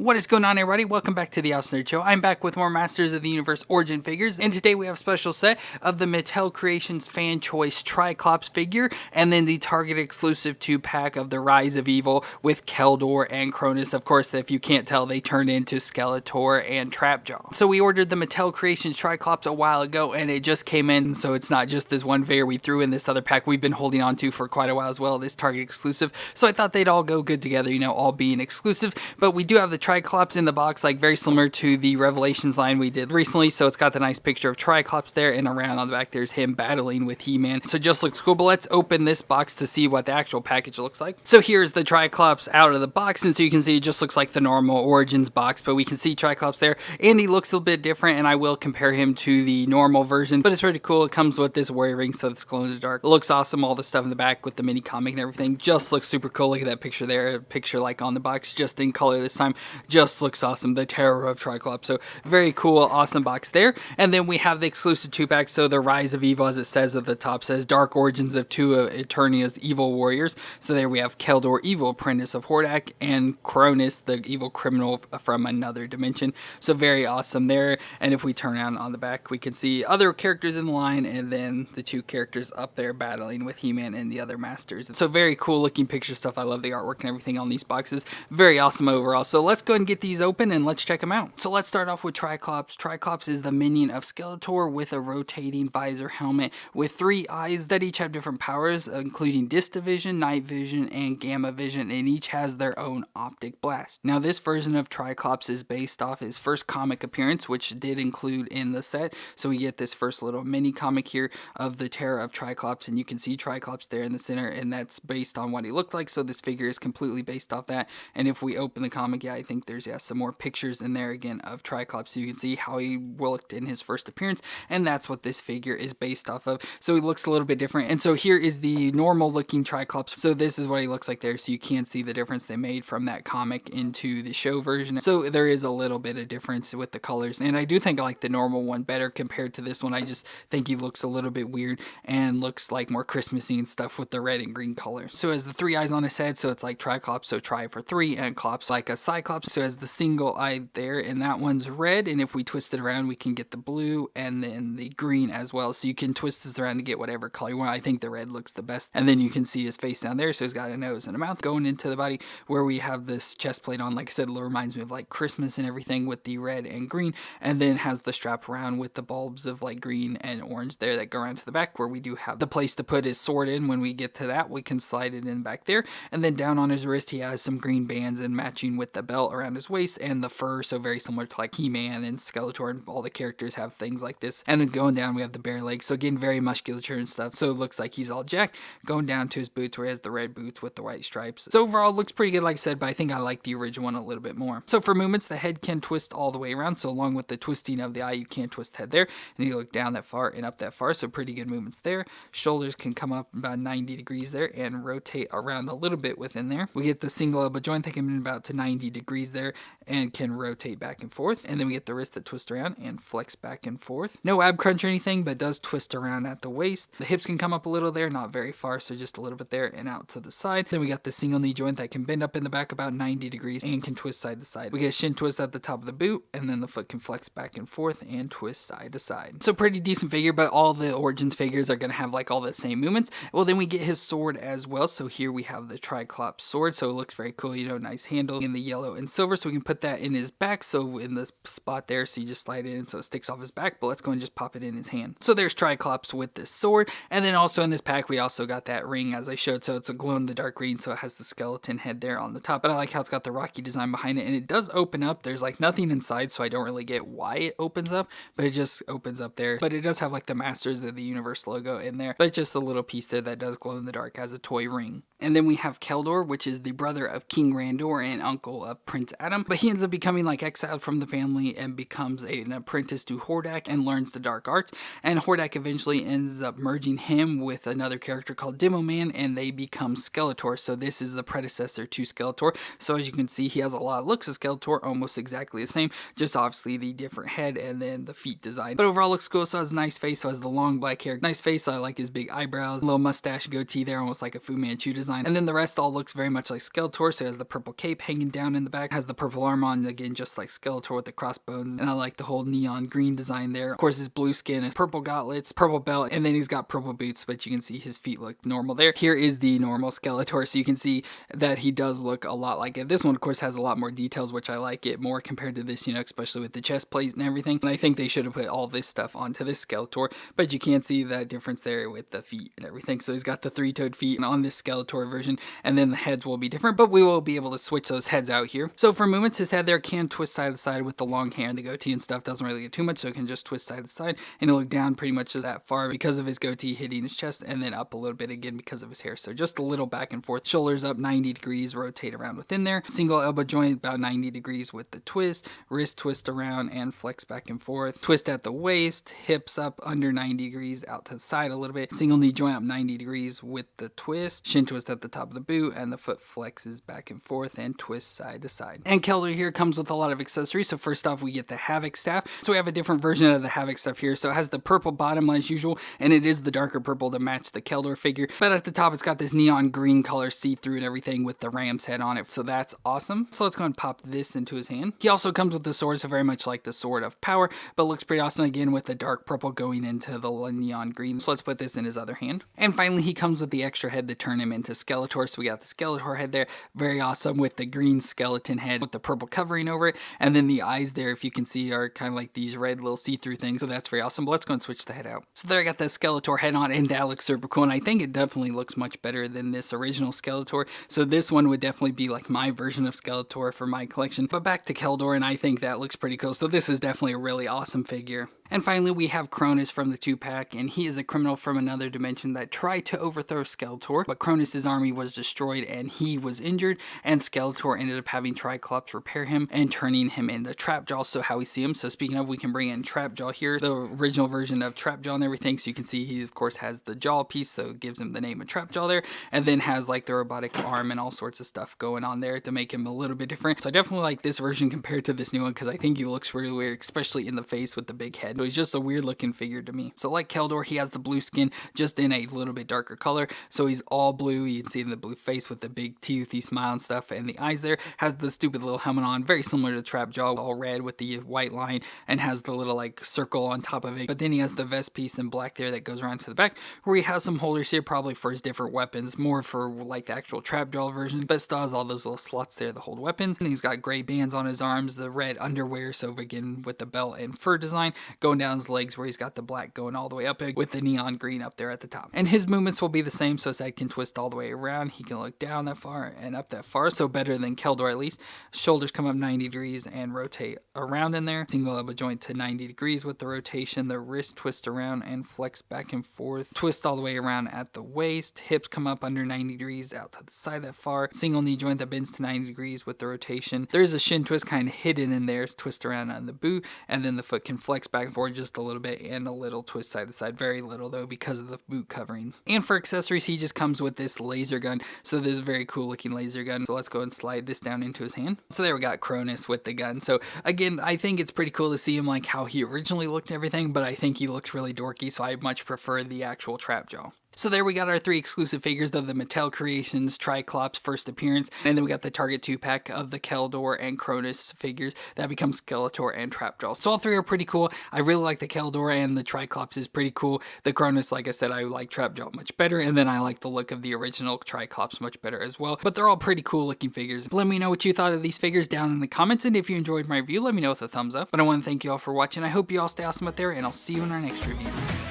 What is going on, everybody? Welcome back to the FallenRedZeo Show. I'm back with more Masters of the Universe Origin figures, and today we have a special set of the Mattel Creations Fan Choice Tri-klops figure, and then the Target exclusive 2-pack of the Rise of Evil with Keldor and Kronis. Of course, if you can't tell, they turned into Skeletor and Trapjaw. So we ordered the Mattel Creations Tri-klops a while ago, and it just came in, so it's not just this one figure we threw in this other pack we've been holding on to for quite a while as well, this Target exclusive. So I thought they'd all go good together, you know, all being exclusives, but we do have the Triklops in the box, like very similar to the Revelations line we did recently. So it's got the nice picture of Triklops there, and around on the back there's him battling with He-Man. So just looks cool, but let's open this box to see what the actual package looks like. So here's the Triklops out of the box, and so you can see it just looks like the normal Origins box, but we can see Triklops there, and he looks a little bit different, and I will compare him to the normal version, but it's pretty cool. It comes with this warrior ring, so it's glow in the dark. It looks awesome. All the stuff in the back with the mini comic and everything just looks super cool. Look at that picture there, a picture like on the box, just in color this time. Just looks awesome. The Terror of Triklops. So very cool, awesome box there. And then we have the exclusive 2-pack. So the Rise of Evil, as it says at the top, says Dark Origins of two of Eternia's evil warriors. So there we have Keldor, evil apprentice of Hordak, and Kronis, the evil criminal from another dimension. So very awesome there. And if we turn on the back, we can see other characters in the line, and then the two characters up there battling with He-Man and the other masters. So very cool looking picture stuff. I love the artwork and everything on these boxes. Very awesome overall. So let's go ahead and get these open and let's check them out. So let's start off with Triklops. Triklops is the minion of Skeletor with a rotating visor helmet with 3 eyes that each have different powers, including Dista Vision, Night Vision, and Gamma Vision, and each has their own optic blast. Now this version of Triklops is based off his first comic appearance, which did include in the set. So we get this first little mini comic here of the Terror of Triklops, and you can see Triklops there in the center, and that's based on what he looked like. So this figure is completely based off that. And if we open the comic, I think there's some more pictures in there again of Triklops, so you can see how he looked in his first appearance, and that's what this figure is based off of. So he looks a little bit different, and so here is the normal looking Triklops. So this is what he looks like there, so you can see the difference they made from that comic into the show version. So there is a little bit of difference with the colors, and I do think I like the normal one better compared to this one. I just think he looks a little bit weird and looks like more Christmassy and stuff with the red and green color. So has the 3 eyes on his head, so it's like Triklops, so tri for 3, and Klops like a Cyclops, so has the single eye there, and that one's red, and if we twist it around we can get the blue and then the green as well. So you can twist this around to get whatever color you want. I think the red looks the best, and then you can see his face down there, so he's got a nose and a mouth going into the body where we have this chest plate on. Like I said, it reminds me of like Christmas and everything with the red and green, and then has the strap around with the bulbs of like green and orange there that go around to the back, where we do have the place to put his sword in. When we get to that, we can slide it in back there, and then down on his wrist he has some green bands and matching with the belt around his waist and the fur, so very similar to like He-Man and Skeletor, and all the characters have things like this. And then going down we have the bare legs, so again very musculature and stuff, so it looks like he's all jacked. Going down to his boots where he has the red boots with the white stripes. So overall looks pretty good, like I said, but I think I like the original one a little bit more. So for movements, the head can twist all the way around, so along with the twisting of the eye, you can twist the head there, and you look down that far and up that far, so pretty good movements there. Shoulders can come up about 90 degrees there and rotate around a little bit within there. We get the single elbow joint that can be about to 90 degrees there and can rotate back and forth, and then we get the wrist that twists around and flex back and forth. No ab crunch or anything, but does twist around at the waist. The hips can come up a little there, not very far, so just a little bit there and out to the side. Then we got the single knee joint that can bend up in the back about 90 degrees and can twist side to side. We get a shin twist at the top of the boot, and then the foot can flex back and forth and twist side to side. So pretty decent figure, but all the Origins figures are going to have like all the same movements. Well, then we get his sword as well. So here we have the Triklops sword, so it looks very cool, you know, nice handle in the yellow and silver, so we can put that in his back, so in the spot there, so you just slide it in so it sticks off his back. But let's go and just pop it in his hand. So there's Triklops with this sword, and then also in this pack we also got that ring as I showed, so it's a glow in the dark green, so it has the skeleton head there on the top, but I like how it's got the rocky design behind it, and it does open up. There's like nothing inside, so I don't really get why it opens up, but it just opens up there. But it does have like the Masters of the Universe logo in there, but it's just a little piece there that does glow in the dark as a toy ring. And then we have Keldor, which is the brother of King Randor and uncle of Prince Adam, but he ends up becoming like exiled from the family and becomes an apprentice to Hordak and learns the dark arts, and Hordak eventually ends up merging him with another character called Demo Man, and they become Skeletor. So this is the predecessor to Skeletor. So as you can see, he has a lot of looks of Skeletor, almost exactly the same, just obviously the different head and then the feet design. But overall looks cool. So has a nice face, so has the long black hair, nice face. I like his big eyebrows, little mustache, goatee there, almost like a Fu Manchu design. And then the rest all looks very much like Skeletor, so he has the purple cape hanging down in the back, pack. Has the purple arm on, again, just like Skeletor with the crossbones. And I like the whole neon green design there. Of course, his blue skin, his purple gauntlets, purple belt, and then he's got purple boots, but you can see his feet look normal there. Here is the normal Skeletor, so you can see that he does look a lot like it. This one, of course, has a lot more details, which I like it more compared to this, you know, especially with the chest plate and everything. And I think they should have put all this stuff onto this Skeletor, but you can't see that difference there with the feet and everything. So he's got the three-toed feet on this Skeletor version, and then the heads will be different, but we will be able to switch those heads out here. So for movements, his head there can twist side to side with the long hair and the goatee and stuff. Doesn't really get too much, so it can just twist side to side, and it'll look down pretty much just that far because of his goatee hitting his chest, and then up a little bit again because of his hair. So just a little back and forth. Shoulders up 90 degrees, rotate around within there. Single elbow joint about 90 degrees with the twist. Wrist twist around and flex back and forth. Twist at the waist. Hips up under 90 degrees out to the side a little bit. Single knee joint up 90 degrees with the twist. Shin twist at the top of the boot, and the foot flexes back and forth and twists side to side. And Keldor here comes with a lot of accessories. So first off, we get the Havoc staff. So we have a different version of the Havoc staff here. So it has the purple bottom as usual, and it is the darker purple to match the Keldor figure. But at the top, it's got this neon green color see-through and everything with the ram's head on it. So that's awesome. So let's go and pop this into his hand. He also comes with the sword, so very much like the Sword of Power, but looks pretty awesome again with the dark purple going into the neon green. So let's put this in his other hand. And finally, he comes with the extra head to turn him into Skeletor. So we got the Skeletor head there, very awesome with the green skeleton head with the purple covering over it. And then the eyes there, if you can see, are kind of like these red little see-through things. So that's very awesome. But let's go and switch the head out. So there I got the Skeletor head on, and that looks super cool. And I think it definitely looks much better than this original Skeletor. So this one would definitely be like my version of Skeletor for my collection. But back to Keldor, and I think that looks pretty cool. So this is definitely a really awesome figure. And finally, we have Kronis from the 2-pack, and he is a criminal from another dimension that tried to overthrow Skeletor, but Kronis' army was destroyed and he was injured, and Skeletor ended up having Triklops repair him and turning him into Trapjaw, so how we see him. So speaking of, we can bring in Trapjaw here, the original version of Trapjaw and everything, so you can see he of course has the jaw piece, so it gives him the name of Trapjaw there, and then has like the robotic arm and all sorts of stuff going on there to make him a little bit different. So I definitely like this version compared to this new one, because I think he looks really weird, especially in the face with the big head. So he's just a weird looking figure to me. So like Keldor, he has the blue skin just in a little bit darker color. So he's all blue. You can see the blue face with the big toothy smile and stuff. And the eyes there, has the stupid little helmet on, very similar to Trapjaw, all red with the white line, and has the little like circle on top of it. But then he has the vest piece in black there that goes around to the back, where he has some holders here, probably for his different weapons, more for like the actual Trapjaw version, but still has all those little slots there to hold weapons. And he's got gray bands on his arms, the red underwear, so again with the belt and fur design going down his legs, where he's got the black going all the way up with the neon green up there at the top. And his movements will be the same, so his head can twist all the way around. He can look down that far and up that far, so better than Keldor at least. Shoulders come up 90 degrees and rotate around in there. Single elbow joint to 90 degrees with the rotation. The wrist twist around and flex back and forth. Twist all the way around at the waist. Hips come up under 90 degrees out to the side that far. Single knee joint that bends to 90 degrees with the rotation. There's a shin twist kind of hidden in there. Twist around on the boot, and then the foot can flex back and forth just a little bit, and a little twist side to side, very little though because of the boot coverings. And for accessories, he just comes with this laser gun, so there's a very cool looking laser gun. So let's go and slide this down into his hand. So there we got Kronis with the gun. So again, I think it's pretty cool to see him like how he originally looked and everything, but I think he looks really dorky, so I much prefer the actual Trapjaw. So there we got our 3 exclusive figures of the Mattel Creations Triklops first appearance, and then we got the Target 2-pack of the Keldor and Kronis figures that become Skeletor and Trapjaw. So all 3 are pretty cool. I really like the Keldor, and the Triklops is pretty cool. The Kronis, like I said, I like Trapjaw much better, and then I like the look of the original Triklops much better as well. But they're all pretty cool looking figures. Let me know what you thought of these figures down in the comments, and if you enjoyed my review, let me know with a thumbs up. But I want to thank you all for watching. I hope you all stay awesome out there, and I'll see you in our next review.